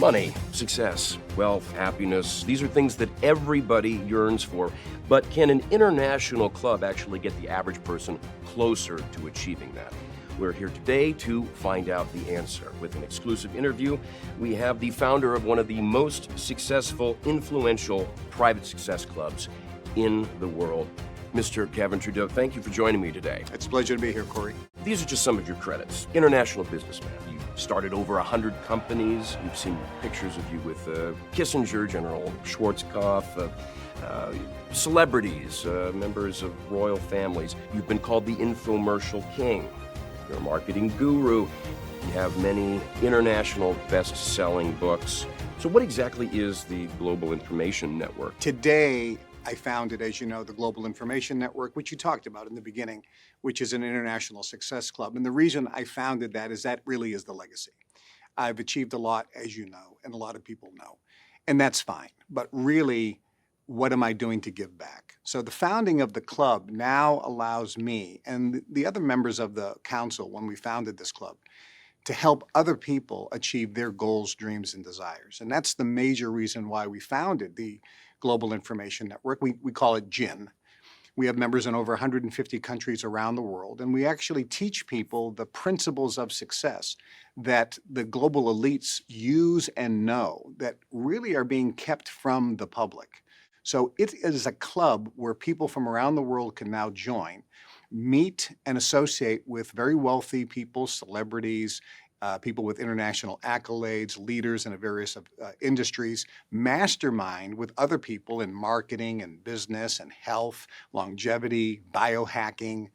Money, success, wealth, happiness, these are things that everybody yearns for. But can an international club actually get the average person closer to achieving that? We're here today to find out the answer. With an exclusive interview, we have the founder of one of the most successful, influential private success clubs in the world, Mr. Kevin Trudeau. Thank you for joining me today. It's a pleasure to be here, Corey. These are just some of your credits. International businessman. You started over 100 companies. We've seen pictures of you with Kissinger, General Schwarzkopf, celebrities, members of royal families. You've been called the infomercial king. You're a marketing guru. You have many international best-selling books. So what exactly is the Global Information Network? Today, I founded, as you know, the Global Information Network, which you talked about in the beginning, which is an international success club. And the reason I founded that is that really is the legacy. I've achieved a lot, as you know, and a lot of people know, and that's fine. But really, what am I doing to give back? So the founding of the club now allows me and the other members of the council, when we founded this club, to help other people achieve their goals, dreams, and desires. And that's the major reason why we founded the Global Information Network. We call it GIN. We have members in over 150 countries around the world, and we actually teach people the principles of success that the global elites use and know that really are being kept from the public. So it is a club where people from around the world can now join, meet and associate with very wealthy people, celebrities, people with international accolades, leaders in various industries, mastermind with other people in marketing and business and health, longevity, biohacking,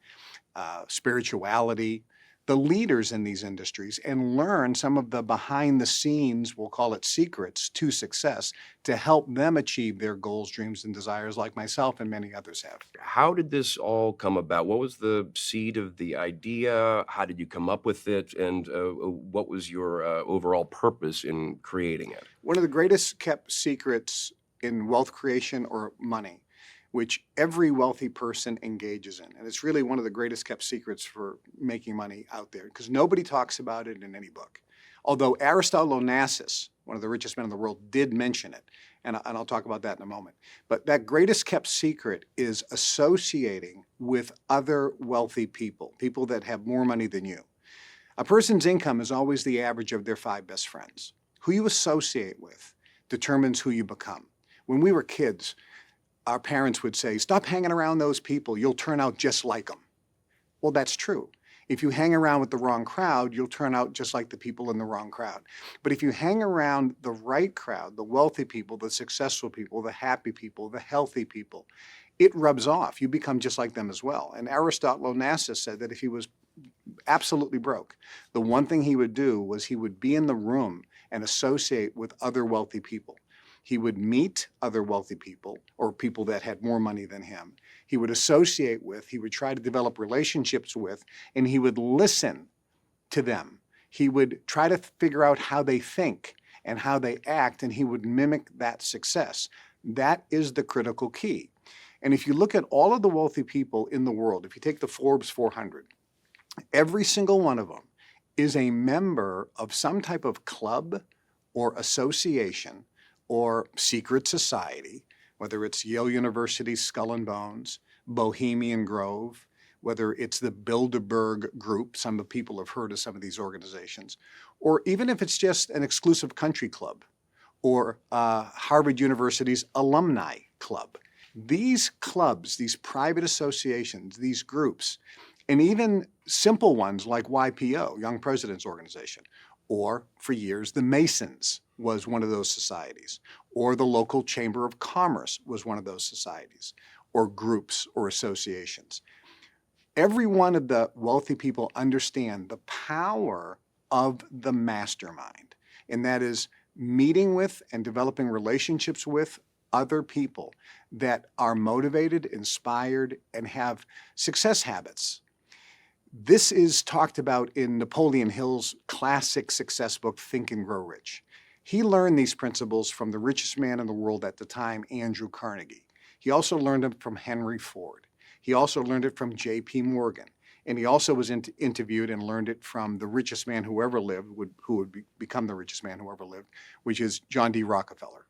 spirituality, the leaders in these industries, and learn some of the behind the scenes, we'll call it secrets to success, to help them achieve their goals, dreams, and desires like myself and many others have. How did this all come about? What was the seed of the idea? How did you come up with it? And what was your overall purpose in creating it? One of the greatest kept secrets in wealth creation or money, which every wealthy person engages in. And it's really one of the greatest kept secrets for making money out there because nobody talks about it in any book. Although Aristotle Onassis, one of the richest men in the world, did mention it. And I'll talk about that in a moment. But that greatest kept secret is associating with other wealthy people, people that have more money than you. A person's income is always the average of their 5 best friends. Who you associate with determines who you become. When we were kids, our parents would say, stop hanging around those people, you'll turn out just like them. Well, that's true. If you hang around with the wrong crowd, you'll turn out just like the people in the wrong crowd. But if you hang around the right crowd, the wealthy people, the successful people, the happy people, the healthy people, it rubs off. You become just like them as well. And Aristotle Onassis said that if he was absolutely broke, the one thing he would do was he would be in the room and associate with other wealthy people. He would meet other wealthy people or people that had more money than him. He would associate with, he would try to develop relationships with, and he would listen to them. He would try to figure out how they think and how they act, and he would mimic that success. That is the critical key. And if you look at all of the wealthy people in the world, if you take the Forbes 400, every single one of them is a member of some type of club or association or secret society, whether it's Yale University's Skull and Bones, Bohemian Grove, whether it's the Bilderberg Group, some of the people have heard of some of these organizations, or even if it's just an exclusive country club, or Harvard University's alumni club. These clubs, these private associations, these groups, and even simple ones like YPO, Young Presidents Organization, or for years, the Masons was one of those societies, or the local Chamber of Commerce was one of those societies, or groups or associations. Every one of the wealthy people understand the power of the mastermind, and that is meeting with and developing relationships with other people that are motivated, inspired, and have success habits. This is talked about in Napoleon Hill's classic success book, Think and Grow Rich. He learned these principles from the richest man in the world at the time, Andrew Carnegie. He also learned them from Henry Ford. He also learned it from J.P. Morgan. And he also was interviewed and learned it from the richest man who ever lived, who would become the richest man who ever lived, which is John D. Rockefeller.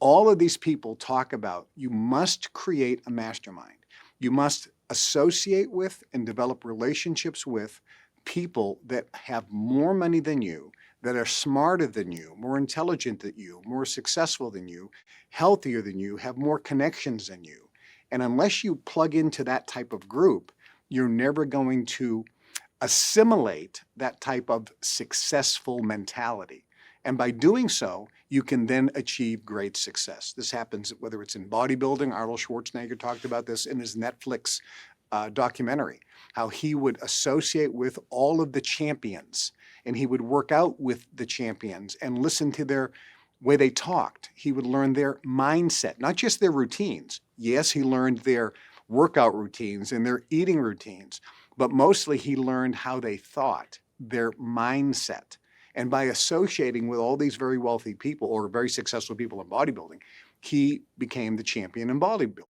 All of these people talk about you must create a mastermind. You must associate with and develop relationships with people that have more money than you, that are smarter than you, more intelligent than you, more successful than you, healthier than you, have more connections than you. And unless you plug into that type of group, you're never going to assimilate that type of successful mentality. And by doing so, you can then achieve great success. This happens whether it's in bodybuilding. Arnold Schwarzenegger talked about this in his Netflix documentary, how he would associate with all of the champions and he would work out with the champions and listen to their way they talked. He would learn their mindset, not just their routines. Yes, he learned their workout routines and their eating routines, but mostly he learned how they thought, their mindset. And by associating with all these very wealthy people or very successful people in bodybuilding, he became the champion in bodybuilding.